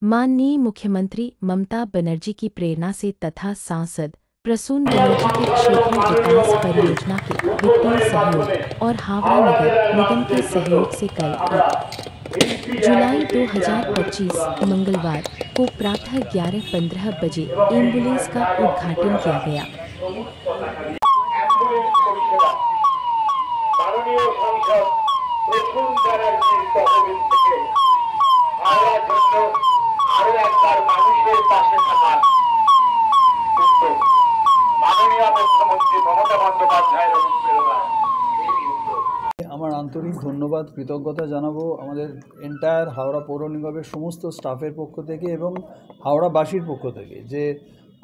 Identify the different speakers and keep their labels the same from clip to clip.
Speaker 1: माननीय मुख्यमंत्री ममता बनर्जी की प्रेरणा से तथा सांसद प्रसून बनर्जी के क्षेत्रीय विकास परियोजना के वित्तीय सहयोग और हावड़ा नगर निगम के सहयोग से कल 1 जुलाई 2025 मंगलवार को प्रातः 11:15 बजे एम्बुलेंस का उद्घाटन किया गया।
Speaker 2: আমার আন্তরিক ধন্যবাদ কৃতজ্ঞতা জানাবো আমাদের এন্টায়ার হাওড়া পৌর নিগমের সমস্ত স্টাফের পক্ষ থেকে এবং হাওড়াবাসীর পক্ষ থেকে যে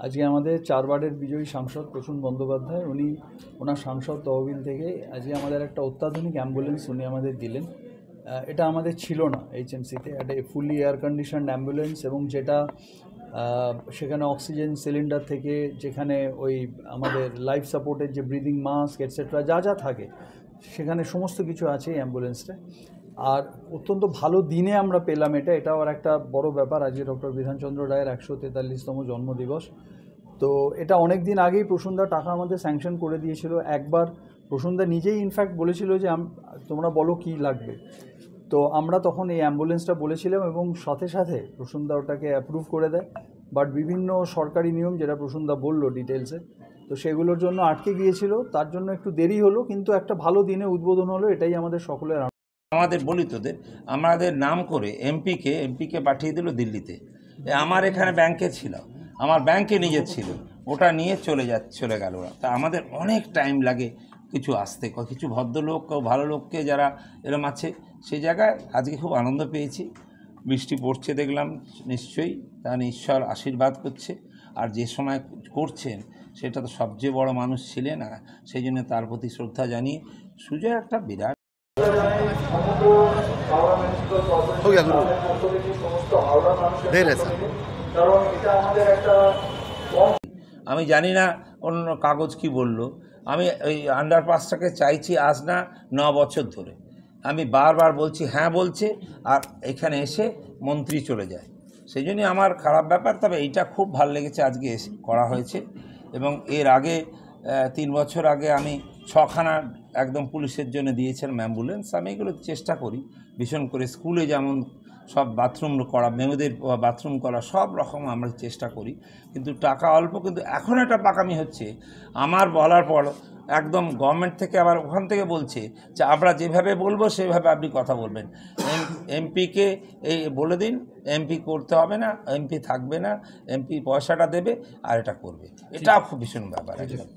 Speaker 2: আজকে আমাদের 4 ওয়ার্ডের বিজয়ী সাংসদ প্রসূন বন্দ্যোপাধ্যায় উনি ওনার সাংসদ তহবিল থেকে আজকে আমাদের একটা অত্যাধুনিক অ্যাম্বুলেন্স উনি আমাদের দিলেন। এটা আমাদের ছিল না এইচএমসিতে, একটা ফুললি এয়ার কন্ডিশনড অ্যাম্বুলেন্স এবং যেটা সেখানে অক্সিজেন সিলিন্ডার থেকে যেখানে ওই আমাদের লাইফ সাপোর্টের যে ব্রিদিং মাস্ক এটসেট্রা যা যা থাকে সেখানে সমস্ত কিছু আছে এই অ্যাম্বুলেন্সটা। আর অত্যন্ত ভালো দিনে আমরা পেলাম এটাও আর একটা বড় ব্যাপার। আজকে ডক্টর বিধানচন্দ্র রায়ের 143তম জন্মদিবস। তো এটা অনেক দিন আগেই প্রসূনদা টাকা আমাদের স্যাংশন করে দিয়েছিল। একবার প্রসূনদা নিজেই ইনফ্যাক্ট বলেছিল যে তোমরা বলো কী লাগবে, তো আমরা তখন এই অ্যাম্বুলেন্সটা বলেছিলাম এবং সাথে সাথে প্রসূনদা ওটাকে অ্যাপ্রুভ করে দেয়। বাট বিভিন্ন সরকারি নিয়ম যেটা প্রসূনদা বললো ডিটেলসে, তো সেগুলোর জন্য আটকে গিয়েছিল, তার জন্য একটু দেরি হলো, কিন্তু একটা ভালো দিনে উদ্বোধন হলো, এটাই আমাদের সকলের।
Speaker 3: আমাদের বলি তোদের আমাদের নাম করে এমপিকে পাঠিয়ে দিল দিল্লিতে। আমার এখানে ব্যাংকে ছিল, আমার ব্যাংকে নিজের ছিল, ওটা নিয়ে চলে গেল ওরা। তা আমাদের অনেক টাইম লাগে কিছু আসতে, কিছু ভদ্রলোক ভালো লোককে যারা এরম আছে সেই জায়গায় আজকে খুব আনন্দ পেয়েছি। বৃষ্টি পড়ছে দেখলাম, নিশ্চয়ই তা ঈশ্বর আশীর্বাদ করছে। আর যে সময় করছেন সেটা তো সবচেয়ে বড় মানুষ ছিলেন, সেই জন্য তার প্রতি শ্রদ্ধা জানিয়ে সুজয় একটা বিরাট আমি জানি না অন্য কাগজ কি বলল। আমি এই আন্ডারপাসটাকে চাইছি আজ না 9 বছর ধরে। আমি বারবার বলছি হ্যাঁ বলছে, আর এখানে এসে মন্ত্রী চলে যায়, সেই জন্যই আমার খারাপ ব্যাপার। তবে এইটা খুব ভালো লেগেছে আজকে এসে করা হয়েছে। এবং এর আগে 3 বছর আগে আমি 6খানা একদম পুলিশের জন্য দিয়েছিলাম অ্যাম্বুলেন্স। আমি এগুলো চেষ্টা করি ভীষণ করে, স্কুলে যেমন সব বাথরুম করা, মেয়েদের বাথরুম করা, সব রকম আমরা চেষ্টা করি, কিন্তু টাকা অল্প। কিন্তু এখন একটা পাকামি হচ্ছে, আমার বলার পর একদম গভর্নমেন্ট থেকে আবার ওখান থেকে বলছে যে আমরা যেভাবে বলবো সেভাবে আপনি কথা বলবেন। এমপিকে এই বলে দিন, এমপি করতে হবে না, এমপি থাকবে না, এমপি পয়সাটা দেবে আর এটা করবে। এটা খুব ভীষণ ব্যাপার একদম।